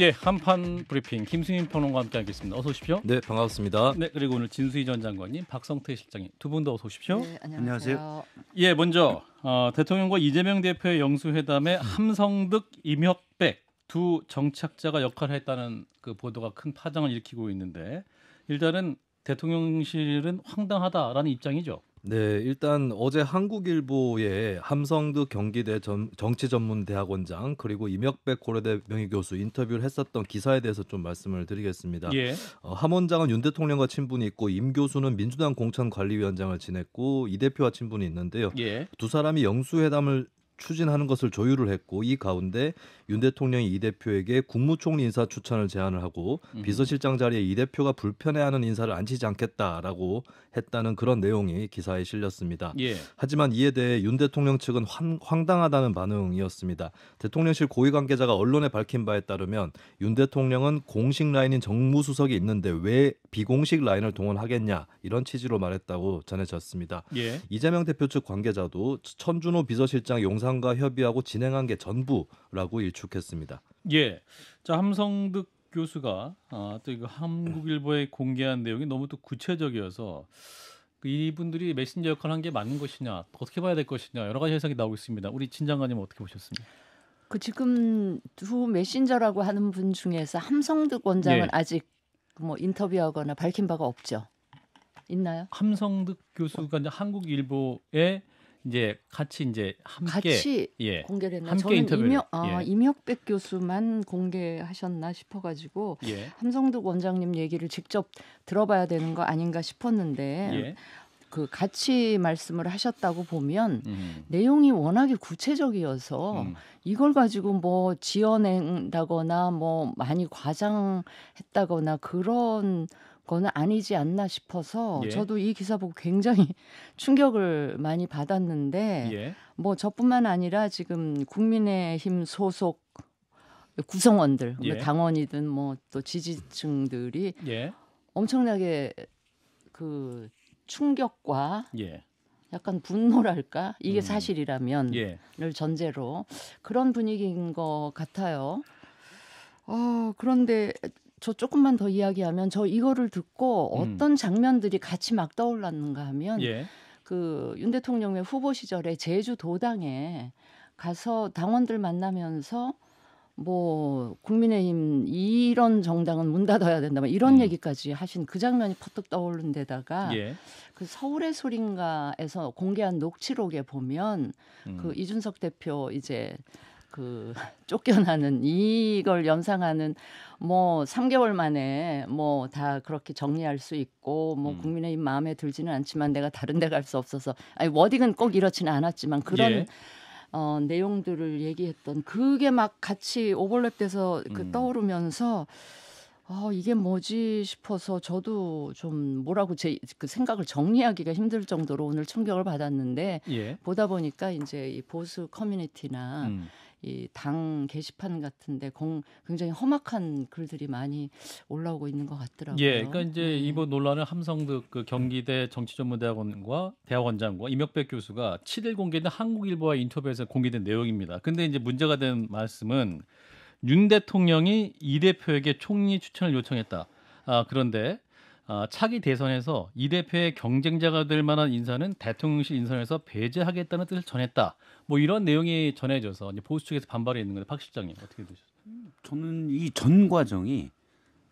예, 한판 브리핑 김수민 평론가와 함께하겠습니다. 어서 오십시오. 네, 반갑습니다. 네, 그리고 오늘 진수희 전 장관님, 박성태 실장님 두 분 다 어서 오십시오. 네, 안녕하세요. 예, 먼저 대통령과 이재명 대표의 영수회담에 함성득, 임혁백 두 정착자가 역할을 했다는 그 보도가 큰 파장을 일으키고 있는데 일단은 대통령실은 황당하다라는 입장이죠. 네, 일단 어제 한국일보에 함성득 경기대 정치전문대학원장 그리고 임혁백 고려대 명예교수 인터뷰를 했었던 기사에 대해서 좀 말씀을 드리겠습니다. 예. 함 원장은 윤 대통령과 친분이 있고 임 교수는 민주당 공천관리위원장을 지냈고 이 대표와 친분이 있는데요. 예. 두 사람이 영수회담을 추진하는 것을 조율을 했고 이 가운데 윤 대통령이 이 대표에게 국무총리 인사 추천을 제안을 하고 비서실장 자리에 이 대표가 불편해하는 인사를 앉히지 않겠다라고 했다는 그런 내용이 기사에 실렸습니다. 예. 하지만 이에 대해 윤 대통령 측은 황당하다는 반응이었습니다. 대통령실 고위 관계자가 언론에 밝힌 바에 따르면 윤 대통령은 공식 라인인 정무수석이 있는데 왜 비공식 라인을 동원하겠냐 이런 취지로 말했다고 전해졌습니다. 예. 이재명 대표 측 관계자도 천준호 비서실장 용산과 협의하고 진행한 게 전부라고 일축했습니다. 예. 자, 함성득 교수가 또 이거 한국일보에 공개한 내용이 너무 또 구체적이어서 이분들이 메신저 역할을 한 게 맞는 것이냐, 어떻게 봐야 될 것이냐 여러 가지 해석이 나오고 있습니다. 우리 진 장관님 어떻게 보셨습니까? 그 지금 두 메신저라고 하는 분 중에서 함성득 원장은 예. 아직 뭐 인터뷰하거나 밝힌 바가 없죠. 있나요? 함성득 교수가 이제 한국일보에 이제 같이 함께 같이 예. 공개를 했나? 함께 저는 인터뷰를 예. 임혁백 교수만 공개하셨나 싶어가지고 예. 함성득 원장님 얘기를 직접 들어봐야 되는 거 아닌가 싶었는데 예. 그 같이 말씀을 하셨다고 보면 내용이 워낙에 구체적이어서 이걸 가지고 뭐 지어낸다거나 뭐 많이 과장했다거나 그런 거는 아니지 않나 싶어서 예. 저도 이 기사 보고 굉장히 충격을 많이 받았는데 예. 뭐 저뿐만 아니라 지금 국민의힘 소속 구성원들, 예. 당원이든 뭐 또 지지층들이 예. 엄청나게 그 충격과 예. 약간 분노랄까 이게 사실이라면을 예. 전제로 그런 분위기인 것 같아요. 그런데 저 조금만 더 이야기하면 저 이거를 듣고 어떤 장면들이 같이 막 떠올랐는가 하면 예. 그 윤 대통령의 후보 시절에 제주 도당에 가서 당원들 만나면서 뭐 국민의힘 이런 정당은 문 닫아야 된다 뭐 이런 얘기까지 하신 그 장면이 퍼뜩 떠오른 데다가 예. 그 서울의 소린가에서 공개한 녹취록에 보면 그 이준석 대표 이제 그 쫓겨나는 이걸 연상하는 뭐 3개월 만에 뭐 다 그렇게 정리할 수 있고 뭐 국민의힘 마음에 들지는 않지만 내가 다른 데 갈 수 없어서 아니 워딩은 꼭 이렇지는 않았지만 그런 예. 내용들을 얘기했던 그게 막 같이 오버랩돼서 그 떠오르면서 이게 뭐지 싶어서 저도 좀 뭐라고 제 그 생각을 정리하기가 힘들 정도로 오늘 충격을 받았는데 예. 보다 보니까 이제 이 보수 커뮤니티나 이 당 게시판 같은데 굉장히 험악한 글들이 많이 올라오고 있는 것 같더라고요. 예, 그러니까 이제 이번 논란은 함성득 그 경기대 정치전문대학원과 대학원장과 임혁백 교수가 7일 공개된 한국일보와 인터뷰에서 공개된 내용입니다. 근데 이제 문제가 된 말씀은 윤 대통령이 이 대표에게 총리 추천을 요청했다. 그런데 차기 대선에서 이 대표의 경쟁자가 될 만한 인사는 대통령실 인선에서 배제하겠다는 뜻을 전했다. 뭐 이런 내용이 전해져서 이제 보수 측에서 반발이 있는 건데 박 실장님 어떻게 보셨어요? 저는 이 전 과정이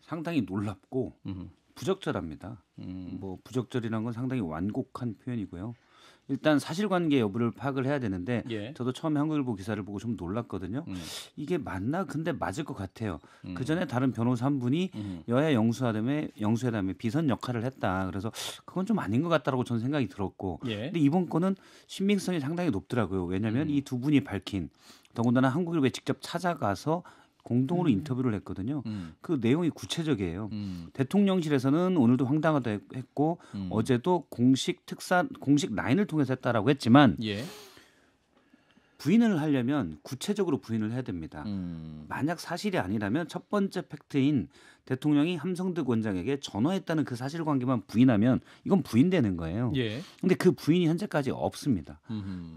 상당히 놀랍고 부적절합니다. 뭐 부적절이라는 건 상당히 완곡한 표현이고요. 일단 사실관계 여부를 파악을 해야 되는데 예. 저도 처음에 한국일보 기사를 보고 좀 놀랐거든요. 이게 맞나? 근데 맞을 것 같아요. 그 전에 다른 변호사 한 분이 여야 영수회담에 비선 역할을 했다. 그래서 그건 좀 아닌 것 같다라고 저는 생각이 들었고, 예. 근데 이번 건은 신빙성이 상당히 높더라고요. 왜냐하면 이 두 분이 밝힌 더군다나 한국일보에 직접 찾아가서 공동으로 인터뷰를 했거든요. 그 내용이 구체적이에요. 대통령실에서는 오늘도 황당하다 했고 어제도 공식 라인을 통해서 했다라고 했지만 예. 부인을 하려면 구체적으로 부인을 해야 됩니다. 만약 사실이 아니라면 첫 번째 팩트인 대통령이 함성득 원장에게 전화했다는 그 사실관계만 부인하면 이건 부인되는 거예요. 예. 근데 그 부인이 현재까지 없습니다.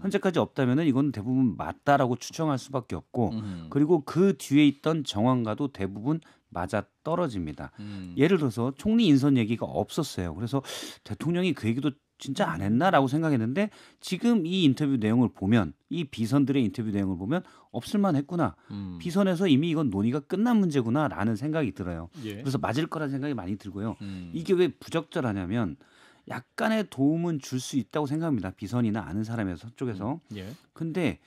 현재까지 없다면은 이건 대부분 맞다라고 추정할 수밖에 없고 그리고 그 뒤에 있던 정황과도 대부분 맞아 떨어집니다. 예를 들어서 총리 인선 얘기가 없었어요. 그래서 대통령이 그 얘기도 진짜 안 했나라고 생각했는데 지금 이 인터뷰 내용을 보면 이 비선들의 인터뷰 내용을 보면 없을만 했구나. 비선에서 이미 이건 논의가 끝난 문제구나라는 생각이 들어요. 예. 그래서 맞을 거라는 생각이 많이 들고요. 이게 왜 부적절하냐면 약간의 도움은 줄 수 있다고 생각합니다. 비선이나 아는 사람에서 쪽에서. 예. 근데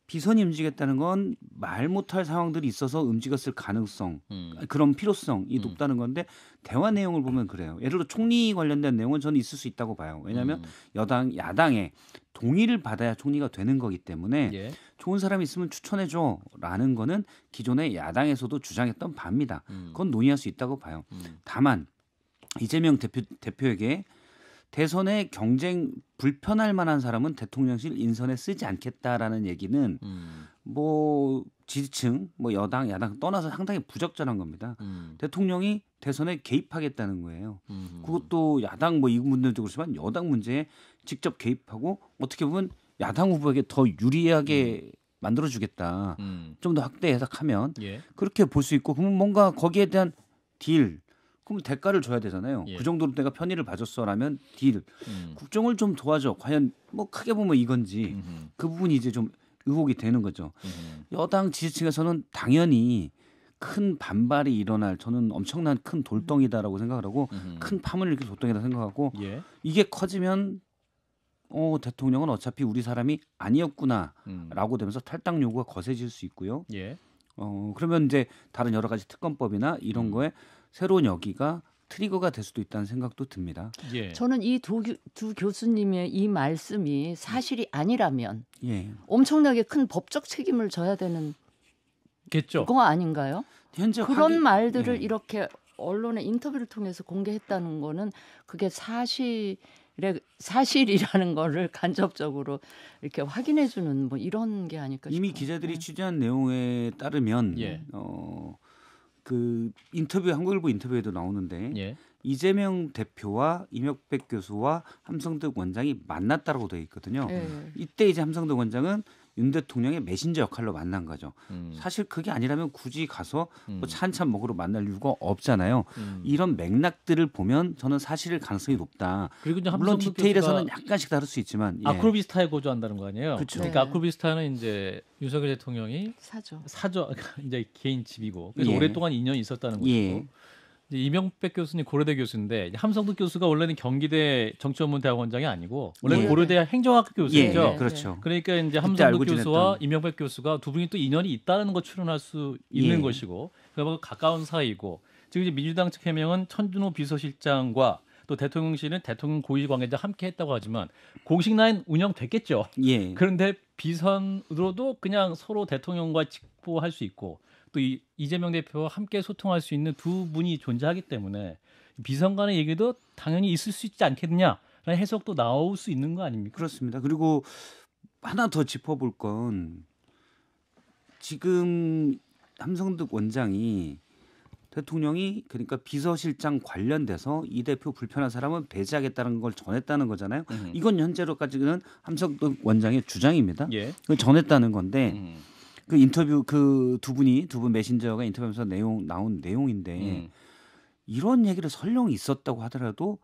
비선이 움직였다는 건 말 못할 상황들이 있어서 움직였을 가능성, 그런 필요성이 높다는 건데 대화 내용을 보면 그래요. 예를 들어 총리 관련된 내용은 저는 있을 수 있다고 봐요. 왜냐하면 야당의 동의를 받아야 총리가 되는 거기 때문에 예. 좋은 사람이 있으면 추천해줘라는 거는 기존의 야당에서도 주장했던 바입니다. 그건 논의할 수 있다고 봐요. 다만 이재명 대표에게 대선에 경쟁 불편할 만한 사람은 대통령실 인선에 쓰지 않겠다라는 얘기는 뭐 지지층, 뭐 여당, 야당 떠나서 상당히 부적절한 겁니다. 대통령이 대선에 개입하겠다는 거예요. 그것도 야당 뭐 이분들도 그렇지만 여당 문제에 직접 개입하고 어떻게 보면 야당 후보에게 더 유리하게 만들어주겠다. 좀 더 확대 해석하면 예. 그렇게 볼 수 있고 그러면 뭔가 거기에 대한 딜 그럼 대가를 줘야 되잖아요. 예. 그 정도로 내가 편의를 봐줬어라면 딜. 국정을 좀 도와줘. 과연 뭐 크게 보면 이건지 그 부분이 이제 좀 의혹이 되는 거죠. 여당 지지층에서는 당연히 큰 반발이 일어날 저는 엄청난 큰 돌덩이다라고 생각을 하고 큰 파문을 일으킬 돌덩이다 생각하고 예. 이게 커지면 대통령은 어차피 우리 사람이 아니었구나라고 되면서 탈당 요구가 거세질 수 있고요. 예. 그러면 이제 다른 여러 가지 특검법이나 이런 거에 새로운 여기가 트리거가 될 수도 있다는 생각도 듭니다. 예. 저는 이 두 교수님의 이 말씀이 사실이 아니라면 예. 엄청나게 큰 법적 책임을 져야 되는 겠죠. 거 아닌가요? 현재 그런 말들을 예. 이렇게 언론의 인터뷰를 통해서 공개했다는 거는 그게 사실이라는 거를 간접적으로 이렇게 확인해 주는 뭐 이런 게 아닐까 싶어요. 이미 기자들이 취재한 내용에 따르면 예. 그 인터뷰 한국일보 인터뷰에도 나오는데 예. 이재명 대표와 이명백 교수와 함성득 원장이 만났다라고 되어 있거든요. 예. 이때 이제 함성득 원장은 윤 대통령의 메신저 역할로 만난 거죠. 사실 그게 아니라면 굳이 가서 뭐 차 한참 먹으러 만날 이유가 없잖아요. 이런 맥락들을 보면 저는 사실일 가능성이 높다. 그리고 이제 물론 함성득 디테일에서는 교수가 약간씩 다를 수 있지만 예. 아크로비스타에 거주한다는 거 아니에요? 그렇죠. 그러니까 네. 아크로비스타는 이제 윤석열 대통령이 사저 이제 개인 집이고 그래서 예. 오랫동안 인연이 있었다는 것이고 예. 이제 이명백 교수님 고려대 교수인데 함성득 교수가 원래는 경기대 정치전문대학원장이 아니고 원래는 예. 고려대 행정학교 교수죠. 예, 그렇죠. 그러니까 이제 그때 함성득 알고 교수와 지냈던. 이명백 교수가 두 분이 또 인연이 있다는 거 추론할 수 있는 예. 것이고 그러니까 가까운 사이고 지금 이제 민주당 측 해명은 천준호 비서실장과 또 대통령실은 대통령 고위 관계자 함께 했다고 하지만 공식 라인 운영됐겠죠. 예. 그런데 비선으로도 그냥 서로 대통령과 직보할 수 있고 또 이재명 대표와 함께 소통할 수 있는 두 분이 존재하기 때문에 비선 간의 얘기도 당연히 있을 수 있지 않겠느냐라는 해석도 나올 수 있는 거 아닙니까? 그렇습니다. 그리고 하나 더 짚어볼 건 지금 함성득 원장이 대통령이 그러니까 비서실장 관련돼서 이 대표 불편한 사람은 배제하겠다는 걸 전했다는 거잖아요. 이건 현재로까지는 함성득 원장의 주장입니다. 예. 그걸 전했다는 건데 그 인터뷰 그 두 분 메신저가 인터뷰에서 나온 내용인데 이런 얘기를 설령 있었다고 하더라도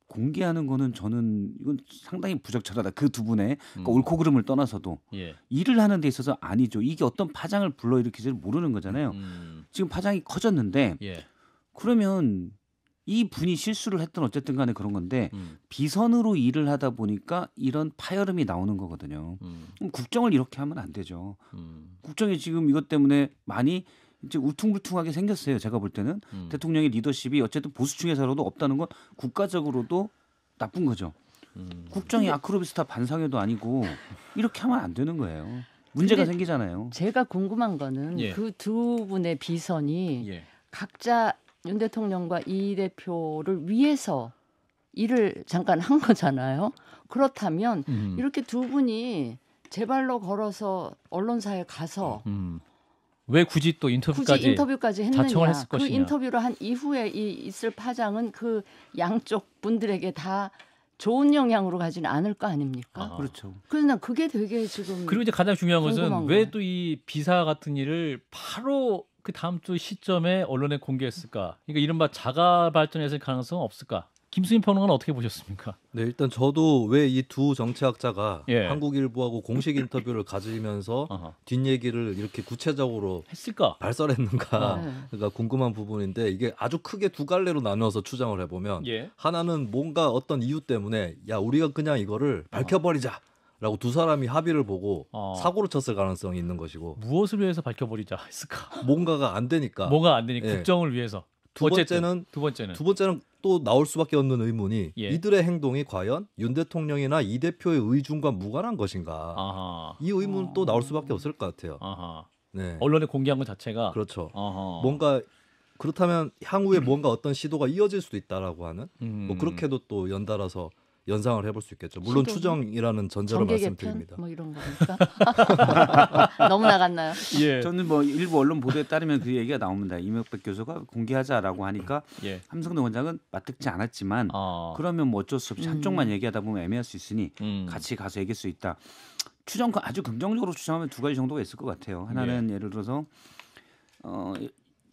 공개하는 거는 저는 이건 상당히 부적절하다. 그 두 분의 그러니까 옳고 그름을 떠나서도 예. 일을 하는 데 있어서 아니죠. 이게 어떤 파장을 불러일으킬지를 모르는 거잖아요. 지금 파장이 커졌는데 예. 그러면 이 분이 실수를 했던 어쨌든 간에 그런 건데 비선으로 일을 하다 보니까 이런 파열음이 나오는 거거든요. 그럼 국정을 이렇게 하면 안 되죠. 국정이 지금 이것 때문에 많이 이제 울퉁불퉁하게 생겼어요. 제가 볼 때는 대통령의 리더십이 어쨌든 보수층에서라도 없다는 건 국가적으로도 나쁜 거죠. 국정이 아크로비스타 반상회도 아니고 이렇게 하면 안 되는 거예요. 문제가 근데 생기잖아요. 제가 궁금한 거는 예. 그 두 분의 비선이 예. 각자 윤 대통령과 이 대표를 위해서 일을 잠깐 한 거잖아요. 그렇다면 이렇게 두 분이 제 발로 걸어서 언론사에 가서 왜 굳이 또 인터뷰까지 했느냐. 자청을 했을 그 것이냐. 인터뷰를 한 이후에 있을 파장은 그 양쪽 분들에게 다 좋은 영향으로 가지는 않을 거 아닙니까? 그렇죠. 그래서 난 그게 되게 지금 그리고 이제 가장 중요한 것은 궁금한 왜 또 이 비사 같은 일을 바로 그 다음 주 시점에 언론에 공개했을까? 그러니까 이른바 자가 발전했을 가능성은 없을까? 김수민 평론가는 어떻게 보셨습니까? 네, 일단 저도 왜 이 두 정치학자가 예. 한국일보하고 공식 인터뷰를 가지면서 뒷얘기를 이렇게 구체적으로 했을까? 발설했는가 네. 그러니까 궁금한 부분인데 이게 아주 크게 두 갈래로 나누어서 추정을 해보면 예. 하나는 뭔가 어떤 이유 때문에 야 우리가 그냥 이거를 밝혀버리자 라고 두 사람이 합의를 보고 사고를 쳤을 가능성이 있는 것이고 무엇을 위해서 밝혀버리자 했을까? 뭔가가 안 되니까 뭐가 안 되니 예. 국정을 위해서. 두 번째는 또 나올 수밖에 없는 의문이 예. 이들의 행동이 과연 윤 대통령이나 이 대표의 의중과 무관한 것인가? 아하. 이 의문 또 나올 수밖에 없을 것 같아요. 아하. 네, 언론에 공개한 것 자체가 그렇죠. 아하. 뭔가 그렇다면 향후에 뭔가 어떤 시도가 이어질 수도 있다라고 하는 뭐 그렇게도 또 연달아서 연상을 해볼 수 있겠죠. 물론 시도는? 추정이라는 전제로 정계 말씀드립니다. 개편 뭐 이런 겁니까? 너무 나갔나요? 예. 저는 뭐 일부 언론 보도에 따르면 그 얘기가 나옵니다. 이명박 교수가 공개하자라고 하니까 예. 함성도 원장은 맞듣지 않았지만 그러면 뭐 어쩔 수 없이 한쪽만 얘기하다 보면 애매할 수 있으니 같이 가서 얘기할 수 있다. 추정 아주 긍정적으로 추정하면 두 가지 정도가 있을 것 같아요. 하나는 예를 들어서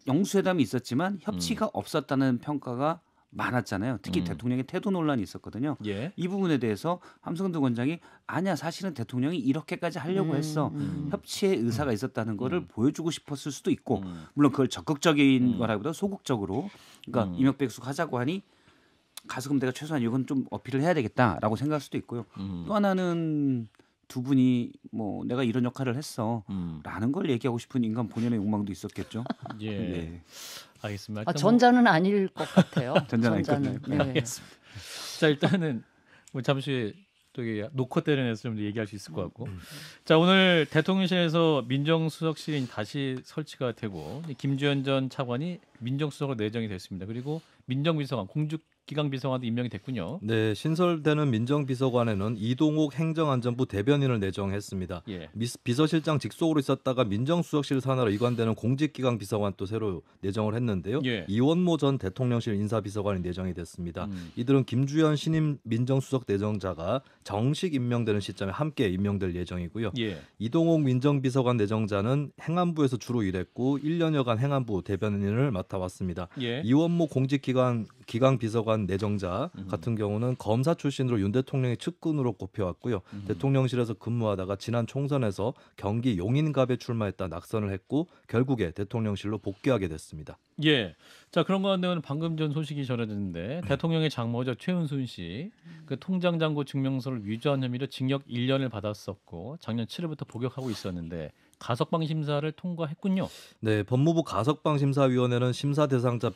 영수회담이 있었지만 협치가 없었다는 평가가 많았잖아요. 특히 대통령의 태도 논란이 있었거든요. 예. 이 부분에 대해서 함성도 원장이 아니야 사실은 대통령이 이렇게까지 하려고 했어. 협치의 의사가 있었다는 거를 보여주고 싶었을 수도 있고 물론 그걸 적극적인 거라기보다 소극적으로 그러니까 이명박 교수가 하자고 하니 가서 그럼 내가 최소한 이건 좀 어필을 해야 되겠다라고 생각할 수도 있고요. 또 하나는 두 분이 뭐 내가 이런 역할을 했어라는 걸 얘기하고 싶은 인간 본연의 욕망도 있었겠죠. 예. 네. 알겠습니다. 전자는 아닐 것 같아요. 전자는 아닐 네. 알겠습니다. 자 일단은 뭐 잠시 후에 또 노컷 대련에서 좀 얘기할 수 있을 것 같고. 자 오늘 대통령실에서 민정수석실이 다시 설치가 되고 김주현 전 차관이 민정수석으로 내정이 됐습니다. 그리고 민정비서관 공직기강비서관도 임명이 됐군요. 네, 신설되는 민정비서관에는 이동욱 행정안전부 대변인을 내정했습니다. 예. 비서실장 직속으로 있었다가 민정수석실 산하로 이관되는 공직기강비서관 또 새로 내정을 했는데요. 예. 이원모 전 대통령실 인사비서관이 내정이 됐습니다. 이들은 김주현 신임 민정수석 내정자가 정식 임명되는 시점에 함께 임명될 예정이고요. 예. 이동욱 민정비서관 내정자는 행안부에서 주로 일했고 1년여간 행안부 대변인을 맡아왔습니다. 예. 이원모 기강비서관 내정자 같은 경우는 검사 출신으로 윤 대통령의 측근으로 꼽혀왔고요. 대통령실에서 근무하다가 지난 총선에서 경기 용인갑에 출마했다 낙선을 했고 결국에 대통령실로 복귀하게 됐습니다. 예. 자 그런 가운데는 방금 전 소식이 전해졌는데 대통령의 장모죠 최은순 씨 그 통장잔고 증명서를 위조한 혐의로 징역 1년을 받았었고 작년 7월부터 복역하고 있었는데 가석방 심사를 통과했군요. 네, 법무부 가석방심사위원회는 심사 대상자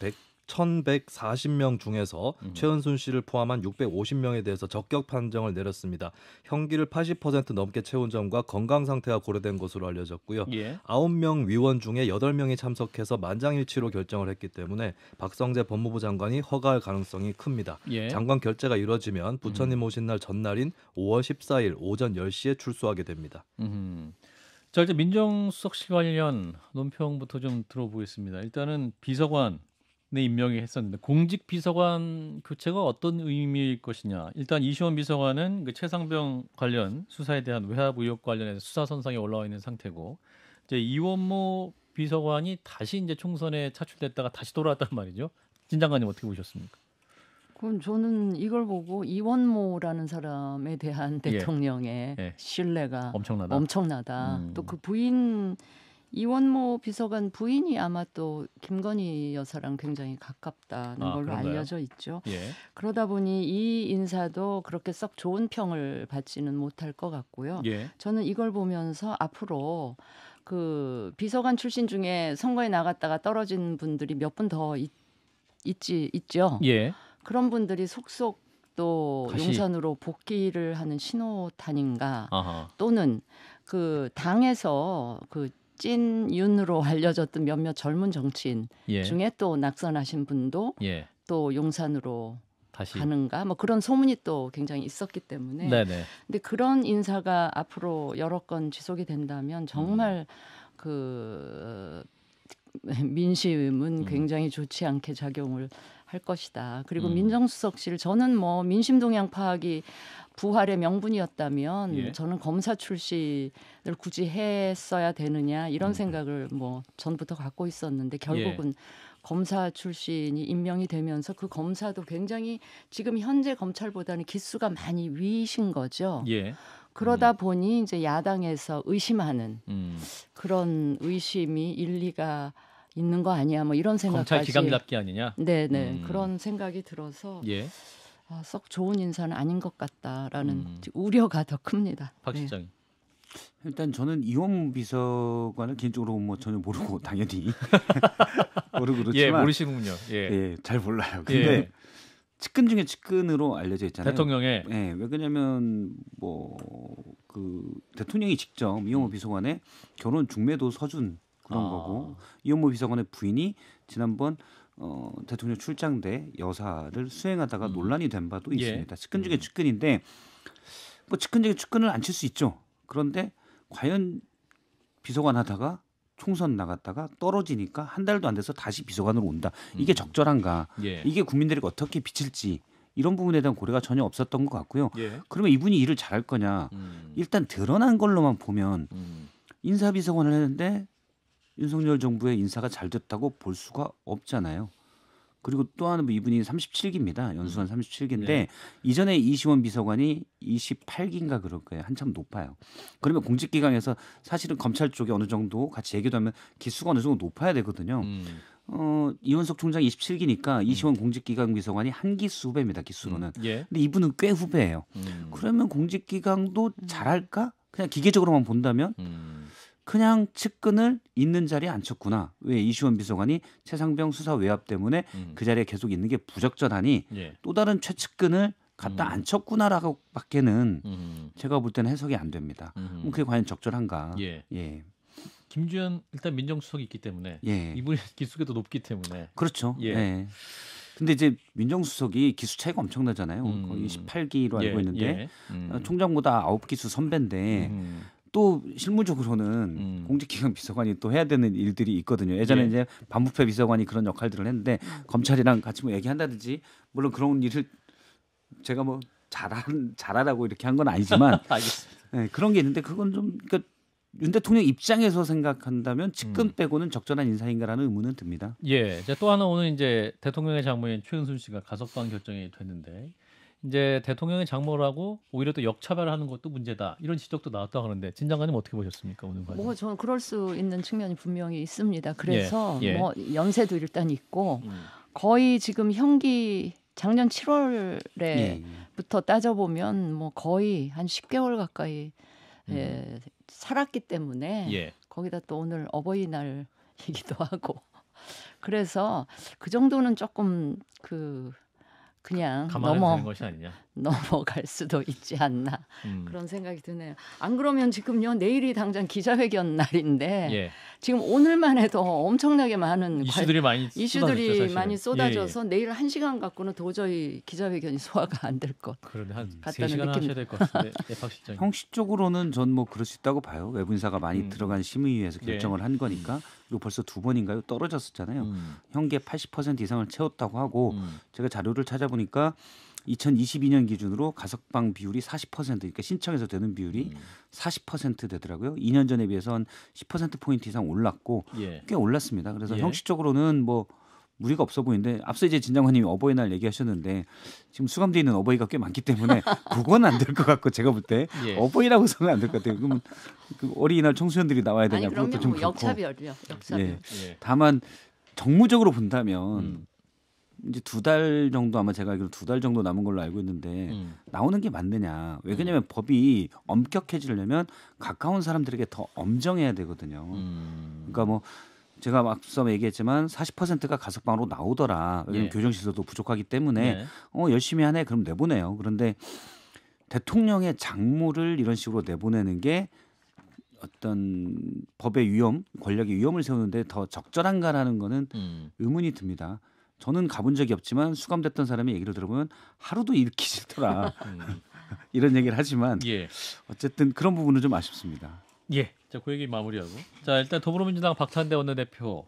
1,140명 중에서 최은순 씨를 포함한 650명에 대해서 적격 판정을 내렸습니다. 형기를 80% 넘게 채운 점과 건강 상태가 고려된 것으로 알려졌고요. 예. 9명 위원 중에 8명이 참석해서 만장일치로 결정을 했기 때문에 박성재 법무부 장관이 허가할 가능성이 큽니다. 예. 장관 결재가 이루어지면 부처님 오신 날 전날인 5월 14일 오전 10시에 출소하게 됩니다. 자 이제 민정수석실 관련 논평부터 좀 들어보겠습니다. 일단은 비서관의 임명이 했었는데 공직 비서관 교체가 어떤 의미일 것이냐. 일단 이시원 비서관은 그 최상병 관련 수사에 대한 외압 의혹 관련해서 수사 선상에 올라와 있는 상태고 이제 이원모 비서관이 다시 이제 총선에 차출됐다가 다시 돌아왔단 말이죠. 진 장관님 어떻게 보셨습니까? 그럼 저는 이걸 보고 이원모라는 사람에 대한 대통령의 예. 신뢰가 엄청나다. 또 그 부인 이원모 비서관 부인이 아마 또 김건희 여사랑 굉장히 가깝다는 걸로 그런가요? 알려져 있죠. 예. 그러다 보니 이 인사도 그렇게 썩 좋은 평을 받지는 못할 것 같고요. 예. 저는 이걸 보면서 앞으로 그 비서관 출신 중에 선거에 나갔다가 떨어진 분들이 몇 분 더 있죠. 예. 그런 분들이 속속 또 다시. 용산으로 복귀를 하는 신호탄인가 아하. 또는 그 당에서 그 찐윤으로 알려졌던 몇몇 젊은 정치인 예. 중에 또 낙선하신 분도 예. 또 용산으로 다시 가는가 뭐 그런 소문이 또 굉장히 있었기 때문에 네네. 근데 그런 인사가 앞으로 여러 건 지속이 된다면 정말 그 민심은 굉장히 좋지 않게 작용을 할 것이다. 그리고 민정수석실 저는 뭐 민심 동향 파악이 부활의 명분이었다면 예. 저는 검사 출신을 굳이 했어야 되느냐 이런 생각을 뭐 전부터 갖고 있었는데 결국은 검사 출신이 임명이 되면서 그 검사도 굉장히 지금 현재 검찰보다는 기수가 많이 위신 거죠. 예. 그러다 보니 이제 야당에서 의심하는 그런 의심이 일리가 있는 거 아니야 뭐 이런 생각까지 검찰 기강 잡기 아니냐? 네네 그런 생각이 들어서 예. 썩 좋은 인사는 아닌 것 같다라는 우려가 더 큽니다. 박 실장. 일단 저는 이원무 비서관을 개인적으로 뭐 전혀 모르고 당연히 모르고 그렇지만 예, 모르시는군요. 예. 예, 잘 몰라요. 근데 예. 측근 중에 측근으로 알려져 있잖아요. 대통령의 예, 왜 그러냐면 뭐 그 대통령이 직접 이원무 비서관의 결혼 중매도 서준 그런 거고 이원무 비서관의 부인이 지난번 대통령 출장 때 여사를 수행하다가 논란이 된 바도 있습니다. 측근 중에 측근인데 뭐 측근 중에 측근을 안 칠 수 있죠. 그런데 과연 비서관 하다가 총선 나갔다가 떨어지니까 한 달도 안 돼서 다시 비서관으로 온다. 이게 적절한가? 예. 이게 국민들에게 어떻게 비칠지 이런 부분에 대한 고려가 전혀 없었던 것 같고요. 예. 그러면 이분이 일을 잘할 거냐? 일단 드러난 걸로만 보면 인사비서관을 했는데 윤석열 정부의 인사가 잘 됐다고 볼 수가 없잖아요. 그리고 또 하나 이분이 37기입니다. 연수원 37기인데 네. 이전에 이시원 비서관이 28기인가 그럴 거예요. 한참 높아요. 그러면 공직기강에서 사실은 검찰 쪽에 어느 정도 같이 얘기도 하면 기수가 어느 정도 높아야 되거든요. 이원석 총장 27기니까 이시원 공직기강 비서관이 한 기수 후배입니다. 기수로는. 예. 근데 이분은 꽤 후배예요. 그러면 공직기강도 잘할까? 그냥 기계적으로만 본다면 그냥 측근을 있는 자리에 앉혔구나. 왜 이시원 비서관이 최상병 수사 외압 때문에 그 자리에 계속 있는 게 부적절하니 예. 또 다른 최측근을 갖다 앉혔구나라고밖에는 제가 볼 때는 해석이 안 됩니다. 그럼 그게 과연 적절한가? 예. 예. 김주현 일단 민정수석이 있기 때문에 예. 이분의 기수가 높기 때문에 그렇죠. 예. 예. 근데 이제 민정수석이 기수 차이가 엄청나잖아요. 거의 18기로 알고 있는데 총장보다 9기수 선배인데 또 실무적으로는 공직기강 비서관이 또 해야 되는 일들이 있거든요. 예전에 이제 반부패 비서관이 그런 역할들을 했는데 검찰이랑 같이 뭐 얘기한다든지 물론 그런 일을 제가 뭐 잘하라고 이렇게 한 건 아니지만 알겠습니다. 네, 그런 게 있는데 그건 좀 그러니까 윤 대통령 입장에서 생각한다면 측근 빼고는 적절한 인사인가라는 의문은 듭니다. 예. 이제 또 하나 오늘 이제 대통령의 장모인 최은순 씨가 가석방 결정이 됐는데 이제 대통령의 장모라고 오히려 또 역차별하는 것도 문제다 이런 지적도 나왔다 그러는데 진 장관님 어떻게 보셨습니까 오늘 과정? 뭐 저는 그럴 수 있는 측면이 분명히 있습니다. 그래서 예. 뭐 연세도 일단 있고 거의 지금 형기 작년 7월에부터 따져보면 뭐 거의 한 10개월 가까이 살았기 때문에 예. 거기다 또 오늘 어버이날이기도 하고 그래서 그 정도는 조금 그냥 감안해도 되는 것이 아니냐. 넘어갈 수도 있지 않나 그런 생각이 드네요. 안 그러면 지금요 내일이 당장 기자회견 날인데 예. 지금 오늘만 해도 엄청나게 많은 이슈들이 많이 쏟아졌죠, 많이 쏟아져서 예. 내일 1시간 갖고는 도저히 기자회견이 소화가 안 될 것. 그런데 한 같다는 3시간 느낌. 하셔야 될 것 같은데 예, 박 실장. 형식적으로는 전 뭐 그럴 수 있다고 봐요. 외부 인사가 많이 들어간 심의위에서 예. 결정을 한 거니까 그리고 벌써 2번인가요? 떨어졌었잖아요. 형계 80% 이상을 채웠다고 하고 제가 자료를 찾아보니까 2022년 기준으로 가석방 비율이 40% 그러니까 신청해서 되는 비율이 40% 되더라고요. 2년 전에 비해서 한 10%포인트 이상 올랐고 예. 꽤 올랐습니다. 그래서 예. 형식적으로는 뭐 무리가 없어 보이는데 앞서 이제 진 장관님이 어버이날 얘기하셨는데 지금 수감돼 있는 어버이가 꽤 많기 때문에 그건 안 될 것 같고 제가 볼 때 예. 어버이라고서는 안 될 것 같아요. 그러면 그 어린이날 청소년들이 나와야 아니 되냐 그러면 그것도 좀 뭐 그렇고. 역차별이요. 역차별. 예. 예. 다만 정무적으로 본다면 이제 2달 정도 아마 제가 알기로 2달 정도 남은 걸로 알고 있는데 나오는 게 맞느냐? 왜 그러냐면 법이 엄격해지려면 가까운 사람들에게 더 엄정해야 되거든요. 그러니까 뭐 제가 앞서 얘기했지만 40%가 가석방으로 나오더라. 왜냐면 예. 교정시설도 부족하기 때문에 네. 열심히 하네. 그럼 내보내요. 그런데 대통령의 장모를 이런 식으로 내보내는 게 어떤 법의 위험, 권력의 위험을 세우는데 더 적절한가라는 거는 의문이 듭니다. 저는 가본 적이 없지만 수감됐던 사람의 얘기를 들어보면 하루도 읽기 싫더라. 이런 얘기를 하지만 예. 어쨌든 그런 부분은 좀 아쉽습니다. 예. 자, 그 얘기 마무리하고. 자, 일단 더불어민주당 박찬대 원내대표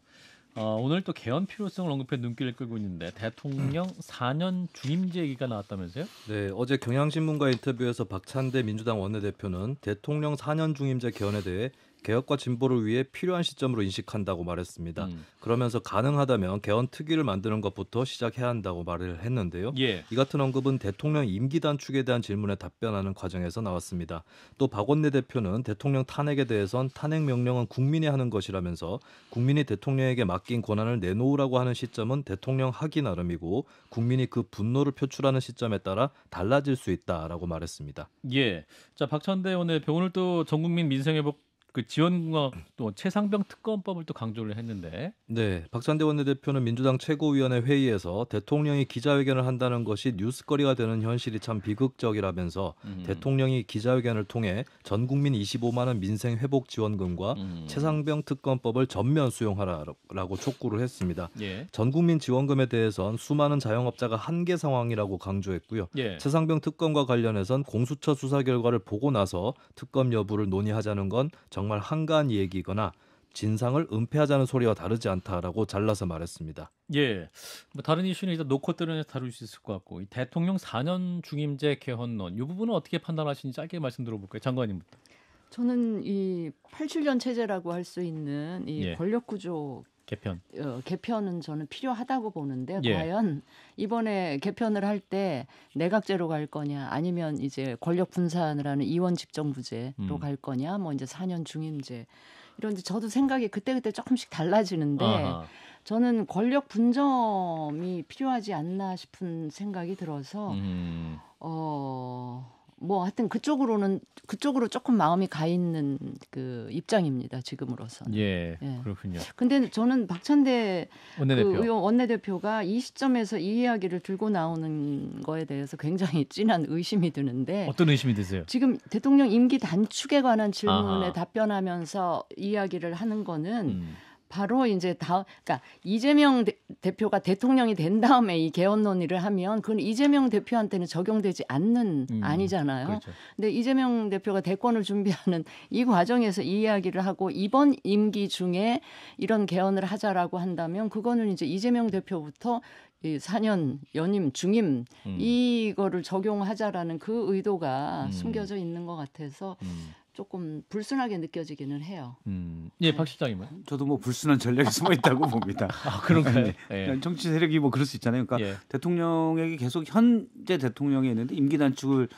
오늘 또 개헌 필요성을 언급해 눈길을 끌고 있는데 대통령 4년 중임제 얘기가 나왔다면서요? 네, 어제 경향신문과 인터뷰에서 박찬대 민주당 원내대표는 대통령 4년 중임제 개헌에 대해 개혁과 진보를 위해 필요한 시점으로 인식한다고 말했습니다. 그러면서 가능하다면 개헌 특위를 만드는 것부터 시작해야 한다고 말을 했는데요. 예. 이 같은 언급은 대통령 임기 단축에 대한 질문에 답변하는 과정에서 나왔습니다. 또 박 원내대표는 대통령 탄핵에 대해선 탄핵 명령은 국민이 하는 것이라면서 국민이 대통령에게 맡긴 권한을 내놓으라고 하는 시점은 대통령 하기 나름이고 국민이 그 분노를 표출하는 시점에 따라 달라질 수 있다라고 말했습니다. 예. 자, 박찬대 원내대표 오늘 또 전국민 민생회복 그 지원과 또 최상병 특검법을 또 강조를 했는데 네, 박찬대 원내대표는 민주당 최고위원회 회의에서 대통령이 기자회견을 한다는 것이 뉴스거리가 되는 현실이 참 비극적이라면서 대통령이 기자회견을 통해 전 국민 25만 원 민생 회복 지원금과 최상병 특검법을 전면 수용하라라고 촉구를 했습니다. 예. 전 국민 지원금에 대해선 수많은 자영업자가 한계 상황이라고 강조했고요. 예. 최상병 특검과 관련해선 공수처 수사 결과를 보고 나서 특검 여부를 논의하자는 건 정말 한가한 얘기거나 진상을 은폐하자는 소리와 다르지 않다라고 잘라서 말했습니다. 예. 뭐 다른 이슈는 일단 놓고 뜨려서 다룰 수 있을 것 같고 이 대통령 4년 중임제 개헌론 이 부분은 어떻게 판단하시는지 짧게 말씀 들어볼까요? 장관님부터. 저는 이 87년 체제라고 할 수 있는 이 예. 권력 구조 개편. 개편은 저는 필요하다고 보는데 예. 과연 이번에 개편을 할 때 내각제로 갈 거냐 아니면 이제 권력 분산을 하는 이원 집정부제로 갈 거냐 뭐 이제 4년 중임제 이런데 저도 생각이 그때그때 조금씩 달라지는데 아하. 저는 권력 분점이 필요하지 않나 싶은 생각이 들어서 뭐 하여튼 그쪽으로 조금 마음이 가 있는 그 입장입니다. 지금으로서는. 예. 예. 그렇군요. 근데 저는 박찬대 원내대표. 그 의원 원내대표가 이 시점에서 이 이야기를 들고 나오는 거에 대해서 굉장히 진한 의심이 드는데 어떤 의심이 드세요? 지금 대통령 임기 단축에 관한 질문에 아하. 답변하면서 이야기를 하는 거는 바로 이제 그러니까 이재명 대표가 대통령이 된 다음에 이 개헌 논의를 하면 그건 이재명 대표한테는 적용되지 않는 아니잖아요. 그렇죠. 근데 이재명 대표가 대권을 준비하는 이 과정에서 이 이야기를 하고 이번 임기 중에 이런 개헌을 하자라고 한다면 그거는 이제 이재명 대표부터 이 4년 연임 중임 이거를 적용하자라는 그 의도가 숨겨져 있는 것 같아서 조금 불순하게 느껴지기는 해요. 예, 박 실장님은. 저도 뭐 불순한 전략이 숨어 있다고 봅니다. 아, 그런가요? 네. 예. 정치 세력이 뭐 그럴 수 있잖아요. 그러니까 예. 대통령에게 계속 현재 대통령이 있는데 임기 단축을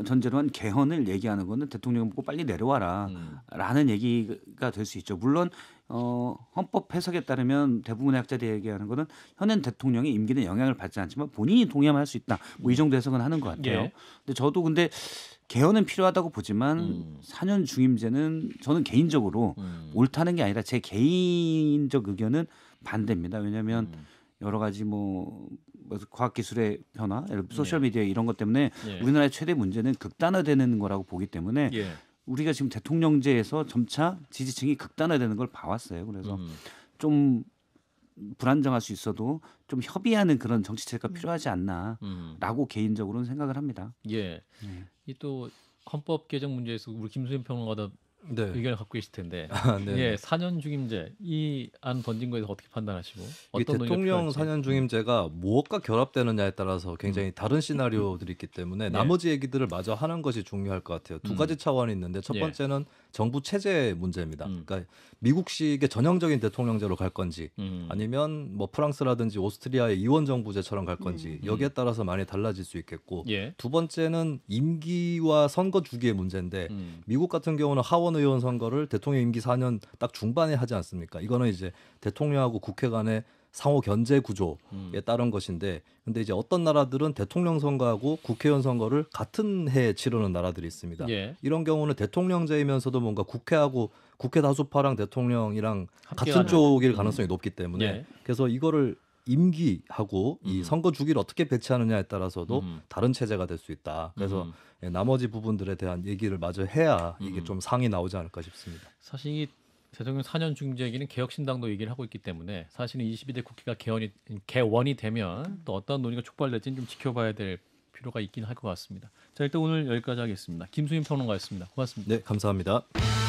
전제로 한 개헌을 얘기하는 거는 대통령 보고 빨리 내려와라라는 얘기가 될 수 있죠. 물론 헌법 해석에 따르면 대부분의 학자들이 얘기하는 거는 현행 대통령의 임기는 영향을 받지 않지만 본인이 동의하면 할 수 있다. 뭐 이 정도 해석은 하는 것 같아요. 예. 근데 저도 근데 개헌은 필요하다고 보지만 4년 중임제는 저는 개인적으로 옳다는 게 아니라 제 개인적 의견은 반대입니다. 왜냐하면 여러 가지 뭐 과학기술의 변화, 소셜미디어 이런 것 때문에 예. 우리나라의 최대 문제는 극단화되는 거라고 보기 때문에 예. 우리가 지금 대통령제에서 점차 지지층이 극단화되는 걸 봐왔어요. 그래서 좀 불안정할 수 있어도 좀 협의하는 그런 정치체가 필요하지 않나라고 개인적으로는 생각을 합니다. 예. 이 또 헌법 개정 문제에서 우리 김수현 평론가도 네. 의견을 갖고 계실 텐데. 네. 예, 4년 중임제 이 안 번진 거에 대해서 어떻게 판단하시고 이 어떤 대통령 논의가 필요할지. 4년 중임제가 무엇과 결합되느냐에 따라서 굉장히 다른 시나리오들이 있기 때문에 나머지 얘기들을 마저 하는 것이 중요할 것 같아요. 두 가지 차원이 있는데 첫 예. 번째는 정부 체제 문제입니다. 그러니까 미국식의 전형적인 대통령제로 갈 건지 아니면 뭐 프랑스라든지 오스트리아의 이원 정부제처럼 갈 건지 여기에 따라서 많이 달라질 수 있겠고 예. 두 번째는 임기와 선거 주기의 문제인데 미국 같은 경우는 하원 의원 선거를 대통령 임기 4년 딱 중반에 하지 않습니까? 이거는 이제 대통령하고 국회 간의 상호 견제 구조에 따른 것인데 근데 이제 어떤 나라들은 대통령 선거하고 국회의원 선거를 같은 해에 치르는 나라들이 있습니다. 예. 이런 경우는 대통령제이면서도 뭔가 국회하고 국회 다수파랑 대통령이랑 같은 함께하는. 쪽일 가능성이 높기 때문에 예. 그래서 이거를 임기하고 이 선거 주기를 어떻게 배치하느냐에 따라서도 다른 체제가 될 수 있다. 그래서 나머지 부분들에 대한 얘기를 마저 해야 이게 좀 상이 나오지 않을까 싶습니다. 사실 이 대통령 4년 중재기는 개혁신당도 얘기를 하고 있기 때문에 사실은 22대 국회가 개원이 되면 또 어떤 논의가 촉발될지는 좀 지켜봐야 될 필요가 있긴 할 것 같습니다. 자, 일단 오늘 여기까지 하겠습니다. 김수민 평론가였습니다. 고맙습니다. 네, 감사합니다.